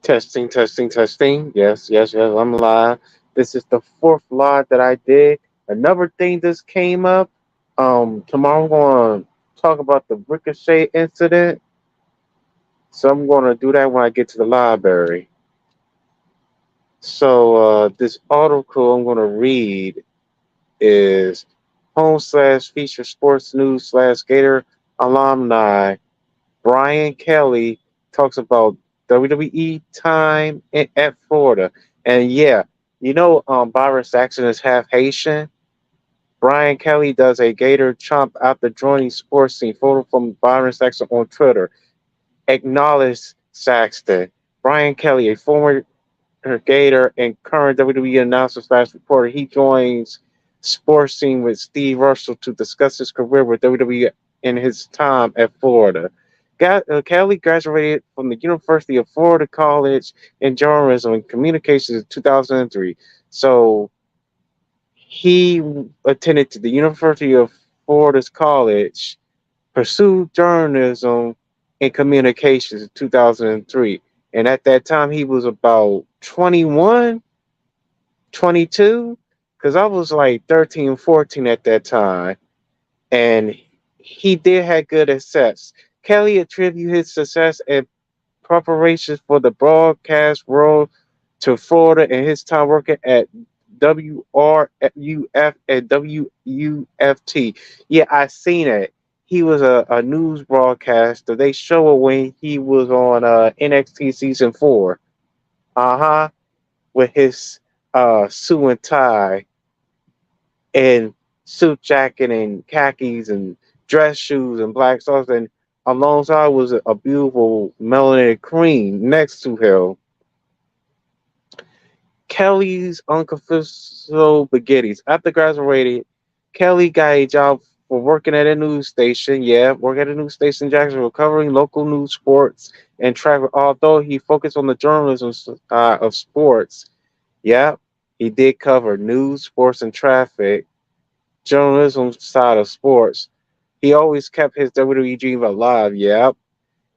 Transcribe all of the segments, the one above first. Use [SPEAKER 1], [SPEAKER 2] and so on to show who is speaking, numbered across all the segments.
[SPEAKER 1] Testing, testing, testing. Yes, yes, yes. I'm live. This is the fourth live that I did. Another thing just came up. Tomorrow I'm going to talk about the Ricochet incident. So I'm going to do that when I get to the library. So this article I'm going to read is home slash feature sports news slash Gator alumni. Brian Kelly talks about WWE time at Florida. And yeah, Byron Saxton is half Haitian. Brian Kelly does a Gator chomp after joining sports scene. Photo from Byron Saxton on Twitter. Acknowledge Saxton. Brian Kelly, a former Gator and current WWE announcer slash reporter, he joins sports scene with Steve Russell to discuss his career with WWE in his time at Florida. Kelly graduated from the University of Florida College in Journalism and Communications in 2003. So he attended to the University of Florida's college, pursued journalism and communications in 2003. And at that time, he was about 21, 22, because I was like 13, 14 at that time. And he did have good success. Kelly attributed his success and preparations for the broadcast world to Florida and his time working at WRUF and WUFT. Yeah, I seen it. He was a news broadcaster. They show it when he was on NXT season 4. Uh-huh. With his suit and tie and suit jacket and khakis and dress shoes and black socks, and alongside was a beautiful melanated queen next to him. Kelly's unconfessable spaghettis. After graduating, Kelly got a job for working at a news station. Yeah, work at a news station in Jacksonville, covering local news, sports, and traffic. Although he focused on the journalism of sports, yeah, he did cover news, sports, and traffic. Journalism side of sports. He always kept his WWE dream alive. Yeah,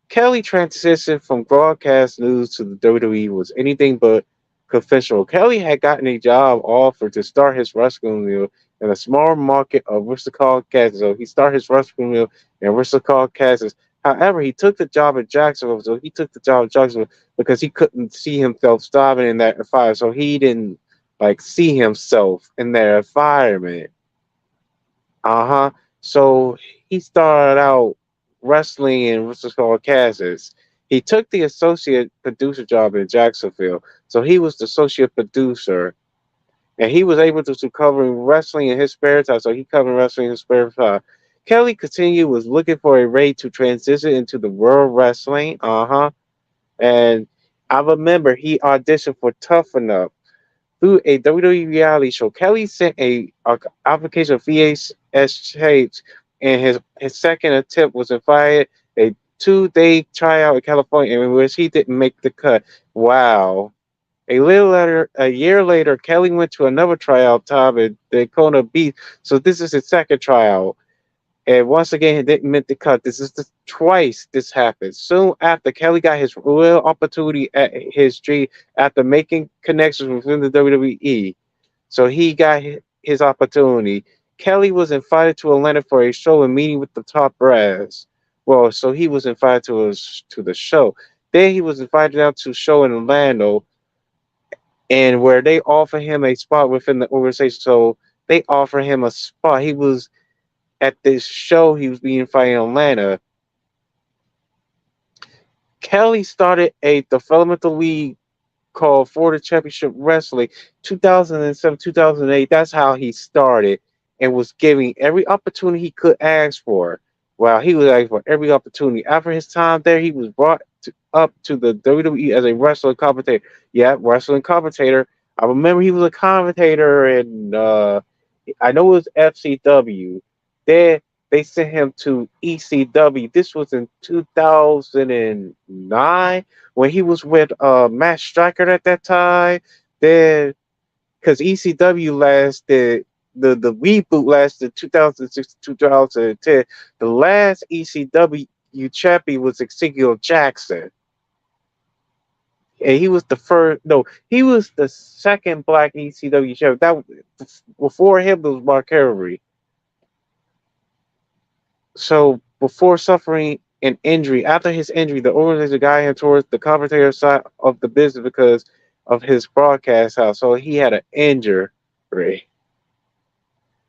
[SPEAKER 1] Kelly transition from broadcast news to the WWE was anything but conventional. Kelly had gotten a job offer to start his wrestling meal in a small market of Wichita, Kansas. So he started his wrestling meal in Wichita, Kansas. However, he took the job at Jacksonville. So he took the job at Jacksonville because he couldn't see himself starving in that environment. So he didn't like see himself in that environment. Uh-huh. So he started out wrestling in what's called Kansas. He took the associate producer job in Jacksonville. So he was the associate producer. And he was able to cover wrestling in his spare time. So he covered wrestling in his spare time. Kelly continued was looking for a way to transition into the world wrestling. Uh-huh. And I remember he auditioned for Tough Enough through a WWE reality show. Kelly sent a application of VHS tapes, and his second attempt was invited a 2-day tryout in California, in which he didn't make the cut. Wow. A year later, Kelly went to another tryout time at Daytona Beach. So this is his second tryout. And once again, he didn't make the cut. This is the twice this happened. Soon after, Kelly got his real opportunity at his dream after making connections within the WWE. So he got his opportunity. Kelly was invited to Atlanta for a show and meeting with the top brass. Well, so he was invited to the show. Then he was invited out to a show in Atlanta, and where they offered him a spot within the organization. So they offered him a spot. He was at this show. He was being invited in Atlanta. Kelly started a developmental league called Florida Championship Wrestling 2007, 2008. That's how he started and was giving every opportunity he could ask for. Wow, he was asking for every opportunity. After his time there, he was brought up to the WWE as a wrestling commentator. Yeah, wrestling commentator. I remember he was a commentator in, I know it was FCW. There, they sent him to ECW. This was in 2009 when he was with Matt Striker at that time. Then, because ECW lasted, the reboot lasted 2006 to 2010. The last ECW champion was Ezekiel Jackson. And he was the first. No, he was the second black ECW champ. That before him was Mark Henry. So before suffering an injury, after his injury, the organization guided him towards the commentator side of the business because of his broadcast house. So he had an injury.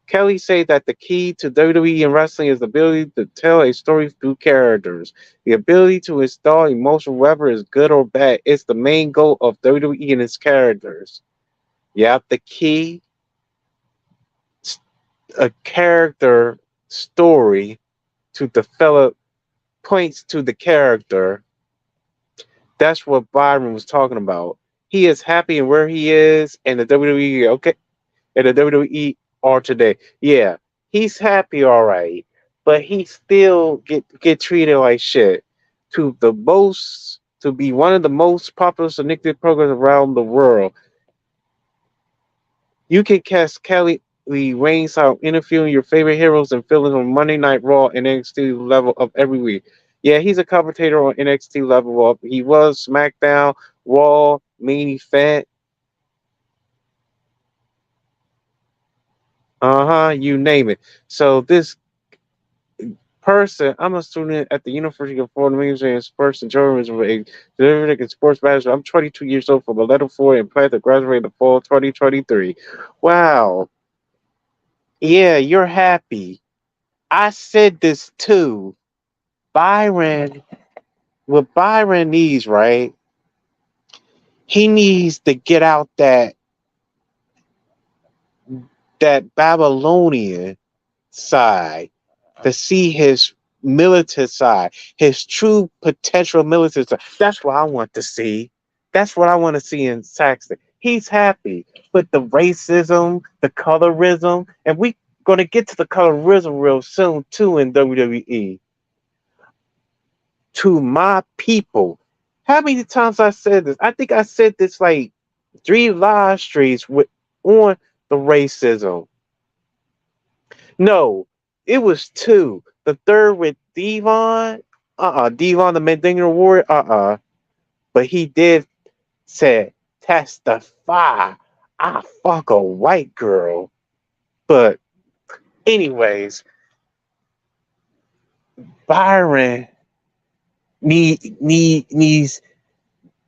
[SPEAKER 1] Kelly said that the key to WWE and wrestling is the ability to tell a story through characters. The ability to install emotion, whether it's good or bad, is the main goal of WWE and its characters. Yeah, the key, a character story to develop points to the character. That's what Byron was talking about. He is happy in where he is and the WWE. Okay, and the WWE are today. Yeah, he's happy, all right, but he still get treated like shit. To be one of the most popular addictive programs around the world, you can catch Kelly Lee ringside interviewing your favorite heroes and villains on Monday Night Raw and NXT level of every week. Yeah, he's a commentator on NXT level up. He was SmackDown, Raw, main event. You name it. So this person, I'm a student at the University of Florida Music and Sports and Journalism with a certificate in sports management. I'm 22 years old from a letter 4 and plan to graduate in the fall 2023. Wow. Yeah, you're happy. I said this too. Byron, what Byron needs, right? He needs to get out that Babylonian side to see his militant side, his true potential militant side. That's what I want to see. That's what I want to see in Saxton. He's happy, but the racism, the colorism, and we gonna get to the colorism real soon too in WWE. To my people, how many times I said this? I think I said this like 3 live streams with on the racism. No, it was 2. The third with Devon, Devon the Mandingo Warrior, But he did say testify. I fuck a white girl. But anyways, Byron needs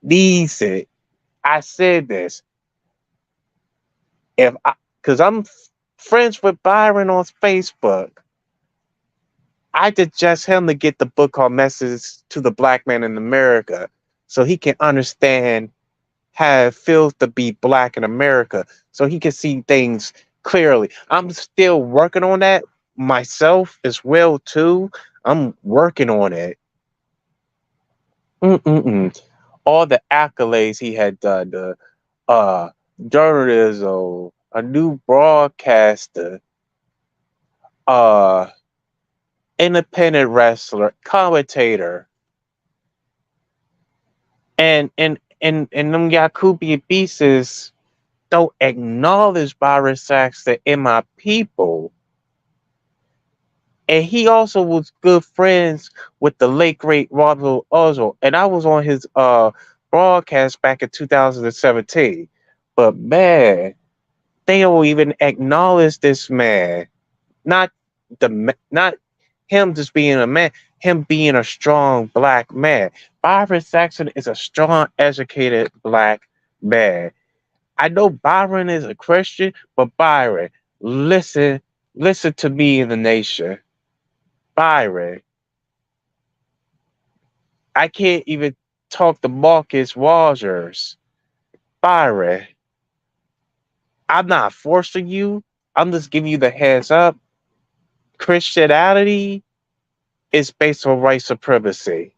[SPEAKER 1] needs it. I said this. If I, Cause I'm friends with Byron on Facebook. I suggest him to get the book called Messages to the Black Man in America so he can understand how it feels to be black in America, so he can see things clearly. I'm still working on that myself as well too. I'm working on it. Mm-mm-mm. All the accolades he had done, the uh, journalism, a new broadcaster, uh, independent wrestler, commentator, and them Yakubian pieces don't acknowledge Byron Saxton and my people. And he also was good friends with the late great Robert Ozil. And I was on his broadcast back in 2017. But man, they don't even acknowledge this man. Not not him just being a man, him being a strong black man. Byron Saxton is a strong, educated black man. I know Byron is a Christian, but Byron, listen, listen to me in the nation. Byron, I can't even talk to Marcus Rogers. Byron, I'm not forcing you. I'm just giving you the heads up. Christianity is based on white supremacy.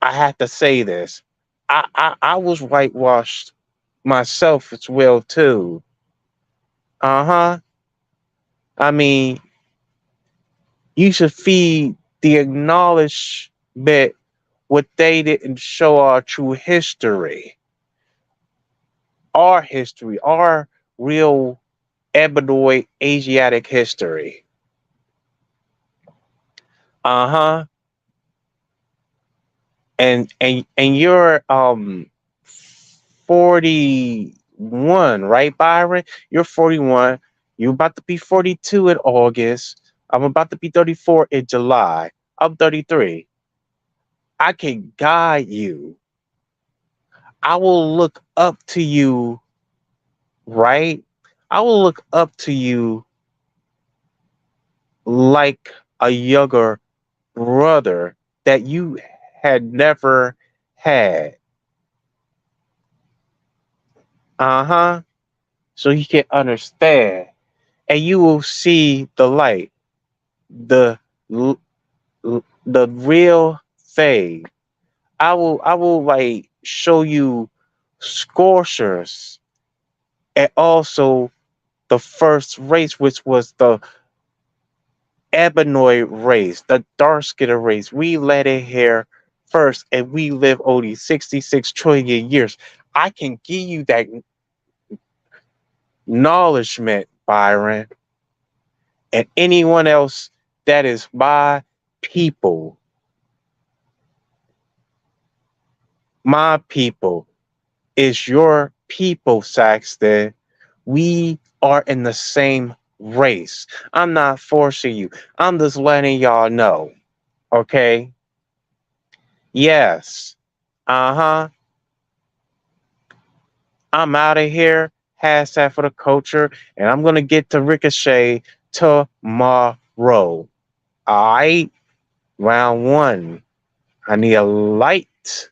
[SPEAKER 1] I have to say this. I was whitewashed myself as well too. Uh-huh. I mean, you should feed the acknowledgement what they didn't show our history, our real ebony Asiatic history. Uh-huh. and you're 41, right, Byron? You're 41. You're about to be 42 in August. I'm about to be 34 in July. I'm 33. I can guide you. I will look up to you, right? I will look up to you like a younger brother that you had never had. Uh-huh. So you can understand. And you will see the light, the the real thing. I will like show you scorchers and also the first race, which was the ebony race, the dark skin race. We let it here first, and we live only 66 trillion years. I can give you that acknowledgement, Byron, and anyone else that is my people, my people is your people, Saxton. We are in the same race. I'm not forcing you. I'm just letting y'all know. Okay? Yes. Uh-huh. I'm out of here. Hashtag for the culture. And I'm gonna get to Ricochet tomorrow. Alright. Round one. I need a light.